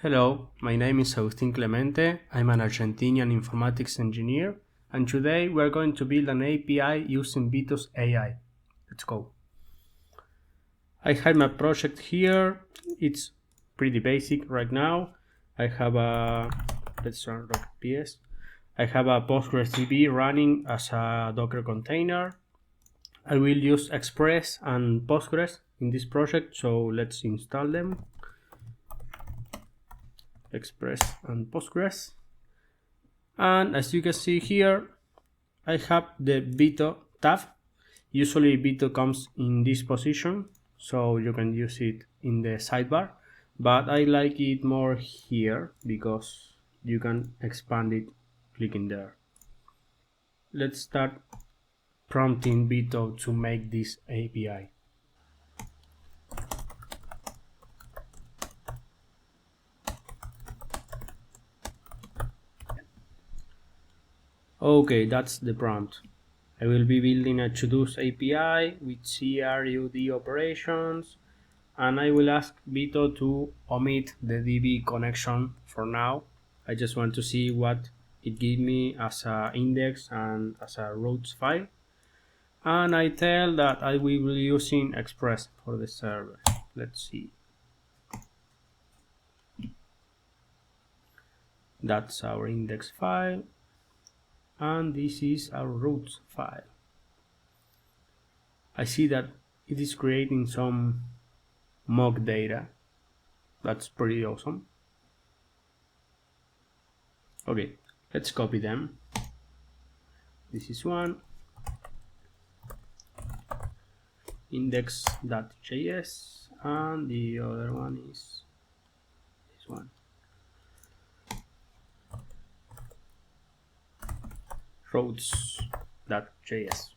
Hello, my name is Agustin Clemente. I'm an Argentinian informatics engineer, and today we're going to build an API using Bito's AI. Let's go. I have my project here. It's pretty basic right now. I have a PS. I have a PostgreSDB running as a Docker container. I will use Express and Postgres in this project, so let's install them. Express and Postgres, and as you can see here I have the Bito tab. Usually Bito comes in this position, so you can use it in the sidebar, but I like it more here because you can expand it clicking there. Let's start prompting Bito to make this API. Okay, that's the prompt. I will be building a to-dos API with CRUD operations, and I will ask Bito to omit the DB connection for now. I just want to see what it gives me as an index and as a routes file. And I tell that I will be using Express for the server. Let's see. That's our index file, and this is our routes file. I see that it is creating some mock data. That's pretty awesome. Okay, let's copy them. This is one, index.js, and the other one is this one, roads.js.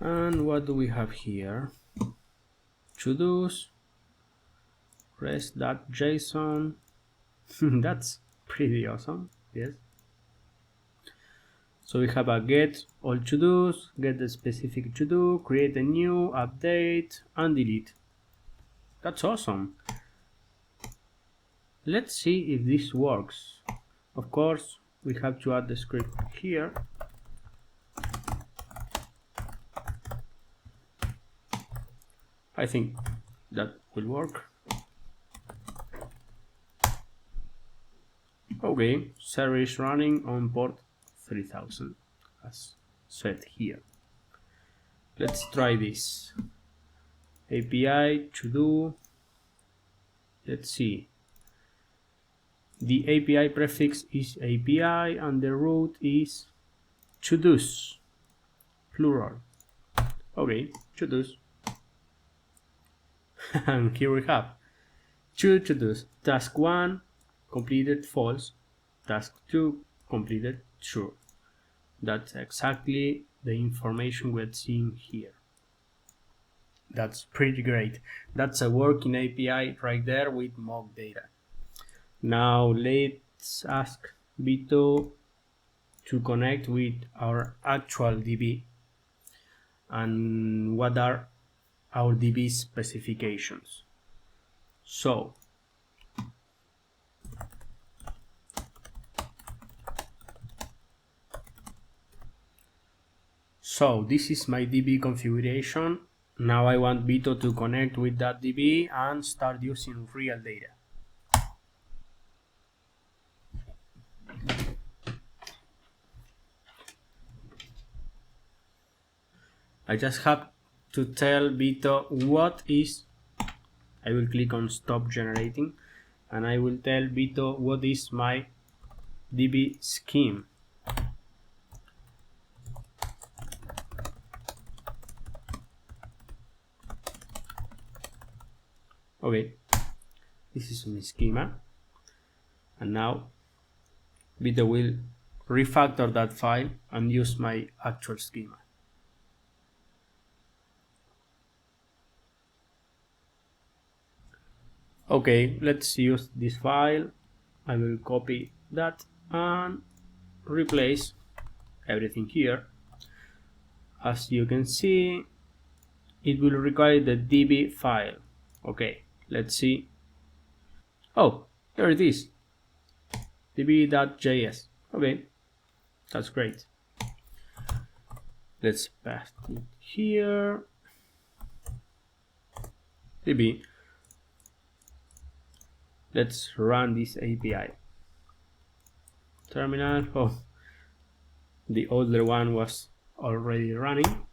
And what do we have here? To-dos, rest.json. That's pretty awesome, yes. So we have a get all to-dos, get the specific to-do, create a new, update, and delete. That's awesome. Let's see if this works. Of course, we have to add the script here. I think that will work. Okay, server is running on port 3000 as said here. Let's try this. API to do. Let's see. The API prefix is API and the root is to-dos, plural. Okay, to-dos. And here we have two to-dos. Task 1 completed false, task 2 completed true. That's exactly the information we're seeing here. That's pretty great. That's a working API right there with mock data. Now let's ask Bito to connect with our actual DB and what are our DB specifications. So this is my DB configuration. Now I want Bito to connect with that DB and start using real data. I just have to tell Bito what is. I will click on stop generating and I will tell Bito what is my DB scheme. Okay, this is my schema, and now Bito will refactor that file and use my actual schema. Okay, let's use this file. I will copy that and replace everything here. As you can see, it will require the DB file. Okay, let's see Oh, here it is. db.js. Okay, that's great. Let's paste it here. db. Let's run this API. Terminal. Oh, the older one was already running.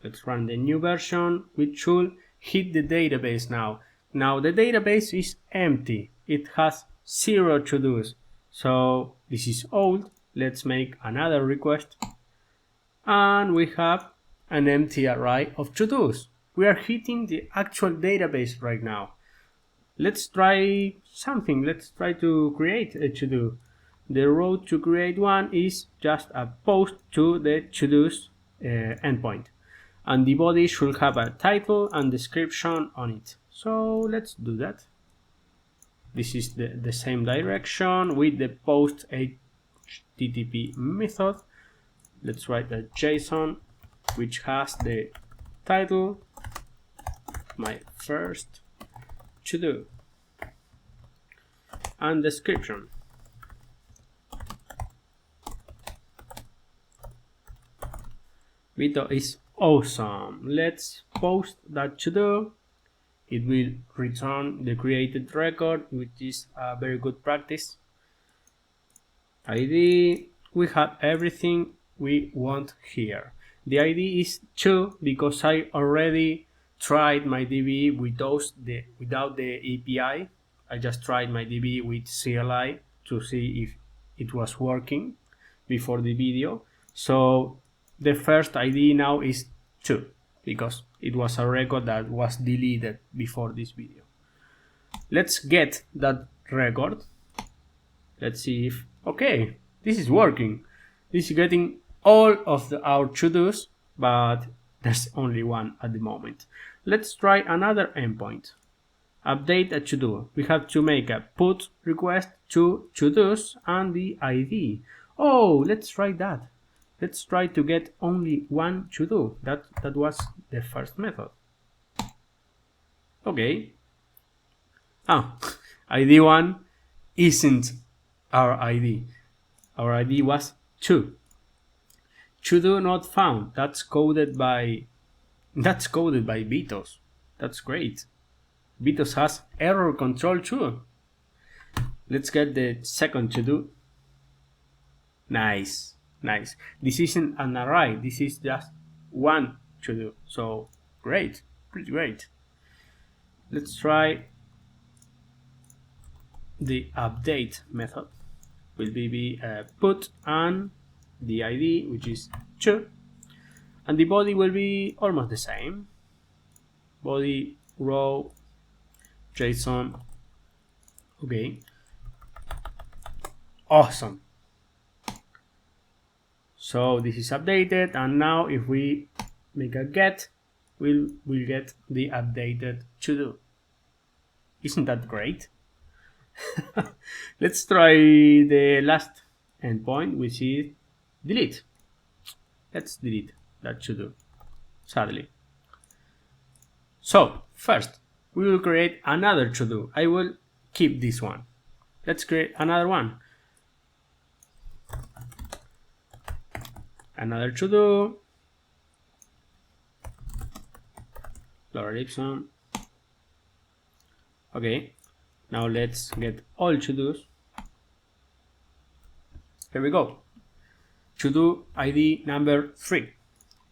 Let's run the new version, which should hit the database now. Now the database is empty. It has 0 to-dos. So this is old. Let's make another request. And we have an empty array of to-dos. We are hitting the actual database right now. Let's try something. Let's try to create a to-do. The route to create one is just a post to the to-dos endpoint. And the body should have a title and description on it. So let's do that. This is the same direction with the post HTTP method. Let's write a JSON which has the title, my first to do, and description. Bito is awesome. Let's post that to do. It will return the created record, which is a very good practice. ID, we have everything we want here. The ID is 2 because I already tried my DB without the API. I just tried my DB with CLI to see if it was working before the video. So the first ID now is 2 because it was a record that was deleted before this video. Let's get that record. Let's see if, okay, this is working. This is getting all of our to-dos, but there's only one at the moment. Let's try another endpoint. Update a to-do. We have to make a put request to to-dos and the ID. Oh, let's try that. Let's try to get only one to-do. That was the first method. Okay. ID 1 isn't our ID. Our ID was 2. To-do not found. That's coded by Bitos. That's great. Bitos has error control too. Let's get the second to-do. Nice. This isn't an array. This is just one to-do. So great, pretty great. Let's try the update method. Will be put and the ID, which is 2, and the body will be almost the same. Body row JSON. Okay. Awesome. So this is updated, and now if we make a get, we'll get the updated to-do. Isn't that great? Let's try the last endpoint, which is delete. Let's delete that to-do, sadly. So first, we will create another to-do. I will keep this one. Let's create another one. Another to-do. Lower ellipse. Okay, now let's get all to-dos. Here we go. To-do ID number 3.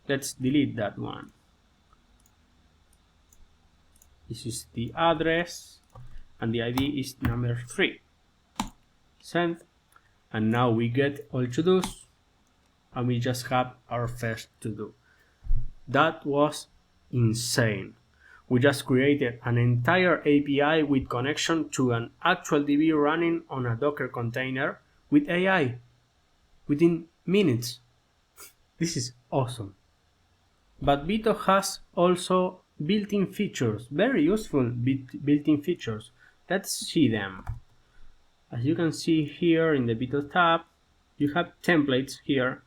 Let's delete that one. This is the address and the ID is number 3. Send. And now we get all to-dos and we just have our first to-do. That was insane. We just created an entire API with connection to an actual DB running on a Docker container with AI within minutes. This is awesome. But Bito has also built-in features, very useful built-in features. Let's see them. As you can see here in the Bito tab, you have templates here.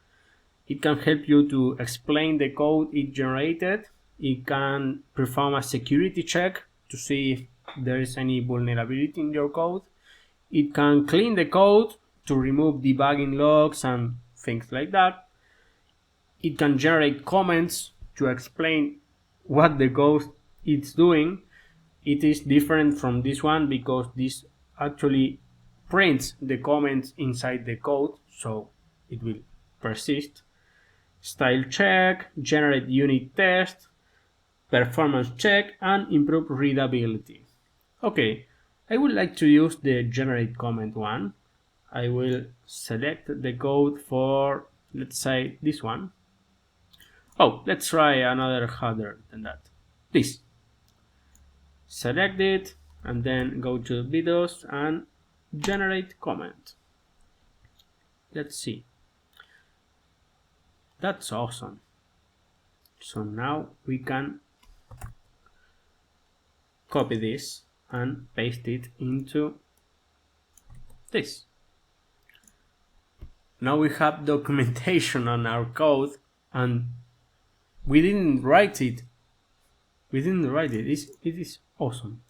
It can help you to explain the code it generated. It can perform a security check to see if there is any vulnerability in your code. It can clean the code to remove debugging logs and things like that. It can generate comments to explain what the code is doing. It is different from this one because this actually prints the comments inside the code, so it will persist. Style check, generate unit test, performance check, and improve readability. Okay, I would like to use the generate comment one. I will select the code for, let's say, this one. Oh, let's try another harder than that. This. Select it and then go to Bitos and generate comment. Let's see. That's awesome. So now we can copy this and paste it into this. Now we have documentation on our code and we didn't write it. It is awesome,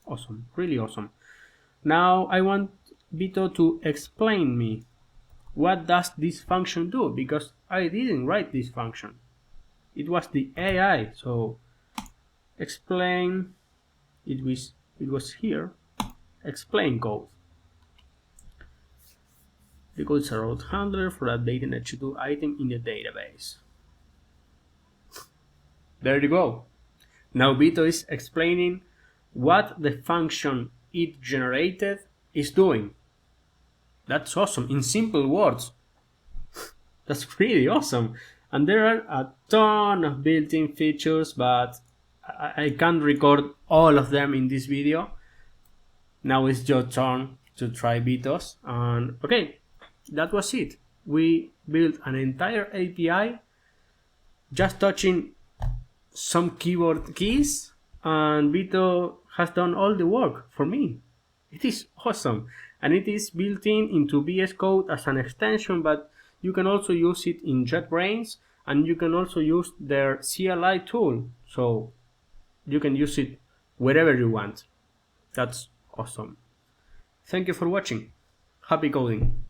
really awesome. Now I want Bito to explain me what does this function do, because I didn't write this function. It was the AI, so explain, it was here, explain code. The code is a route handler for updating a to-do item in the database. There you go. Now Bito is explaining what the function it generated is doing. That's awesome, in simple words. That's really awesome. And there are a ton of built-in features, but I can't record all of them in this video. Now it's your turn to try Bitos. And okay, that was it. We built an entire API just touching some keyboard keys, and Bito has done all the work for me. It is awesome, and it is built into vscode as an extension, but you can also use it in JetBrains, and you can also use their CLI tool, so you can use it wherever you want. That's awesome. Thank you for watching. Happy coding.